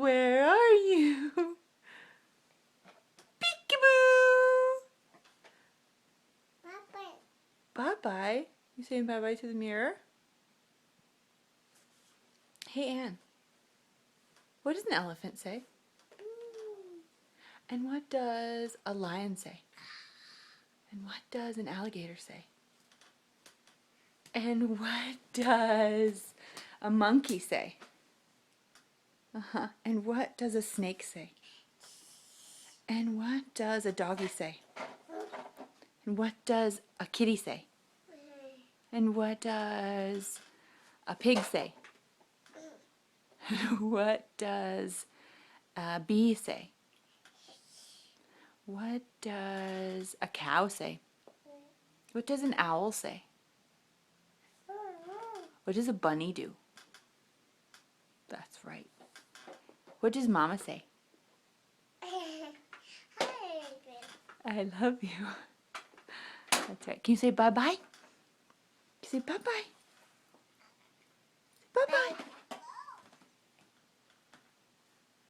where are you? Peekaboo! Bye-bye. Bye-bye. You saying bye-bye to the mirror? Hey, Anne. What does an elephant say? And what does a lion say? And what does an alligator say? And what does a monkey say? And what does a snake say? And what does a doggy say? And what does a kitty say? And what does a pig say? What does a bee say? What does a cow say? What does an owl say? What does a bunny do? That's right. What does Mama say? I love you. That's right. Can you say bye-bye? Can you say bye-bye? Bye-bye.